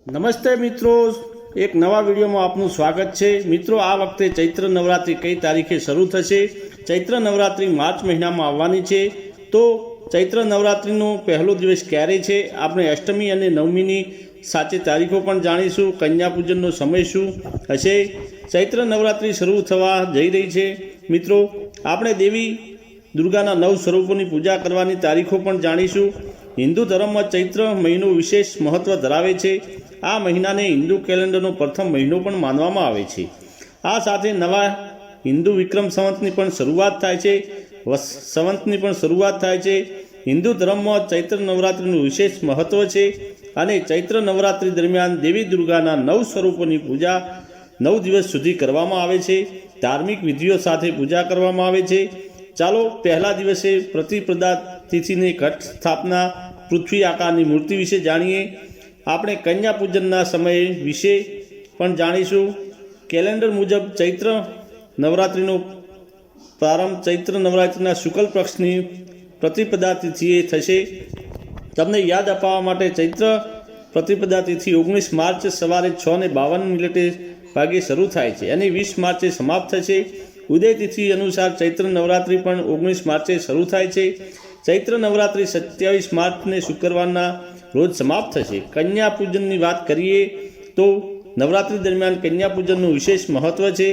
નમસ્તે મિત્રો, એક નવા વિડીયોમાં આપનું સ્વાગત છે। મિત્રો, આ વખતે ચૈત્ર નવરાત્રિ કઈ તારીખે શરૂ થશે? ચૈત્ર નવરાત્રિ માર્ચ મહિનામાં આવવાની છે। તો ચૈત્ર નવરાત્રિનો પહેલો દિવસ ક્યારે છે? આપણે અષ્ટમી અને નવમીની સાચી તારીખો પણ જાણીશું। કન્યા પૂજનનો સમય શું હશે? ચૈત્ર નવરાત્રિ શરૂ થવા જઈ રહી છે। મિત્રો, આપણે દેવી દુર્ગાના 9 સ્વરૂપોની પૂજા કરવાની તારીખો પણ જાણીશું। હિન્દુ ધર્મમાં ચૈત્ર મહિનો વિશેષ મહત્વ ધરાવે છે। આ મહિનાને હિન્દુ કેલેન્ડરનો પ્રથમ મહિનો પણ માનવામાં આવે છે। આ સાથે નવા હિન્દુ વિક્રમ સંવતની પણ શરૂઆત થાય છે। હિન્દુ ધર્મમાં ચૈત્ર નવરાત્રિનું વિશેષ મહત્વ છે અને ચૈત્ર નવરાત્રિ દરમિયાન દેવી દુર્ગાના 9 સ્વરૂપોની પૂજા 9 દિવસ સુધી કરવામાં આવે છે। ધાર્મિક વિધિઓ સાથે પૂજા કરવામાં આવે છે। ચાલો પહેલા દિવસે પ્રતિપદા તિથિની ઘટ સ્થાપના પૃથ્વી આકારની મૂર્તિ વિશે જાણીએ। આપણે કન્યા પૂજનના સમય વિશે પણ જાણીશું। કેલેન્ડર મુજબ ચૈત્ર નવરાત્રિનો પ્રારંભ ચૈત્ર નવરાત્રિના શુક્લ પક્ષની પ્રતિપદા તિથિએ થશે। તમને યાદ અપાવવા માટે ચૈત્ર પ્રતિપદા તિથિ 19 માર્ચ સવારે 6:52 વાગે શરૂ થાય છે અને 20 માર્ચે સમાપ્ત થશે। ઉદય તિથિ અનુસાર ચૈત્ર નવરાત્રિ પણ 19 માર્ચે શરૂ થાય છે। ચૈત્ર નવરાત્રિ 27 માર્ચને શુક્રવારના રોજ સમાપ્ત થશે। કન્યા પૂજનની વાત કરીએ તો નવરાત્રિ દરમિયાન કન્યા પૂજનનું વિશેષ મહત્વ છે,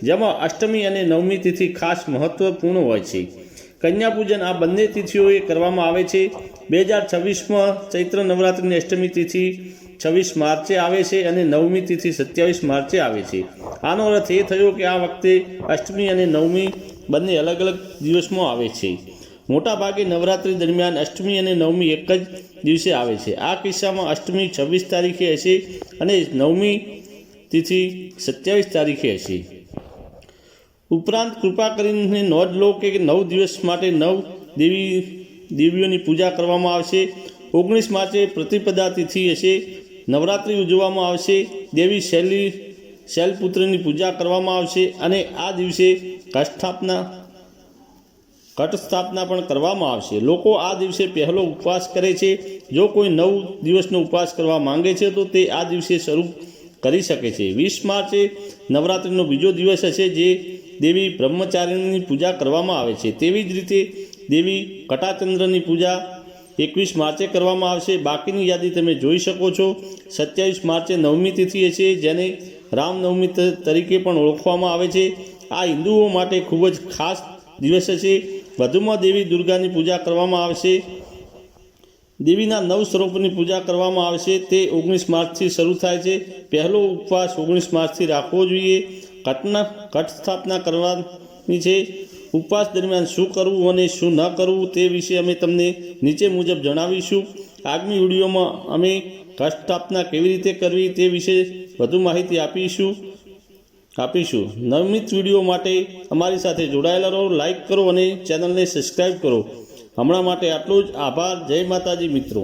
જેમાં અષ્ટમી અને નવમી તિથિ ખાસ મહત્વપૂર્ણ હોય છે। કન્યા પૂજન આ બંને તિથિઓએ કરવામાં આવે છે। 2026માં ચૈત્ર નવરાત્રિની અષ્ટમી તિથિ 26 માર્ચે આવે છે અને નવમી તિથિ 27 માર્ચે આવે છે। આનો અર્થ એ થયો કે આ વખતે અષ્ટમી અને નવમી બંને અલગ અલગ દિવસમાં આવે છે। મોટાભાગે નવરાત્રિ દરમિયાન અષ્ટમી અને નવમી એક જ દિવસે આવે છે। આ કિસ્સામાં અષ્ટમી 26 તારીખે હશે અને નવમી તિથિ 27 તારીખે હશે। ઉપરાંત કૃપા કરીને નોંધ લો કે 9 દિવસ માટે 9 દેવીઓની પૂજા કરવામાં આવશે। 19 માર્ચે પ્રતિપદા તિથિ હશે। નવરાત્રિ ઉજવવામાં આવશે। દેવી શૈલપુત્રીની પૂજા કરવામાં આવશે અને આ દિવસે ઘટ સ્થાપના પણ કરવામાં આવશે। લોકો આ દિવસે પહેલો ઉપવાસ કરે છે। જો કોઈ 9 દિવસનો ઉપવાસ કરવા માંગે છે તો તે આ દિવસે શરૂ કરી શકે છે। 20 માર્ચે નવરાત્રિનો બીજો દિવસ હશે, જે દેવી બ્રહ્મચારિણીની પૂજા કરવામાં આવે છે। તેવી જ રીતે દેવી કટાચંદ્રની પૂજા 21 માર્ચે કરવામાં આવશે। બાકીની યાદી તમે જોઈ શકો છો। 27 માર્ચે નવમી તિથિ હશે, જેને રામનવમી તરીકે પણ ઓળખવામાં આવે છે। આ હિન્દુઓ માટે ખૂબ જ ખાસ દિવસ હશે। વધુમાં દેવી દુર્ગાની પૂજા કરવામાં આવશે। દેવીના 9 સ્વરૂપોની પૂજા કરવામાં આવશે। તે 19 માર્ચથી શરૂ થાય છે। પહેલો ઉપવાસ 19 માર્ચથી રાખવો જોઈએ। ઘટ સ્થાપના કરવાની છે। ઉપવાસ દરમિયાન શું કરવું અને શું ન કરવું તે વિશે અમે તમને નીચે મુજબ જણાવીશું। આગામી વિડીયોમાં અમે ઘટ સ્થાપના કેવી રીતે કરવી તે વિશે વધુ માહિતી આપીશું। નિયમિત વિડીયો માટે અમારી સાથે જોડાયેલા રહો, લાઇક કરો અને ચેનલને સબસ્ક્રાઈબ કરો। હમણાં માટે આટલું જ। આભાર। જય માતાજી મિત્રો।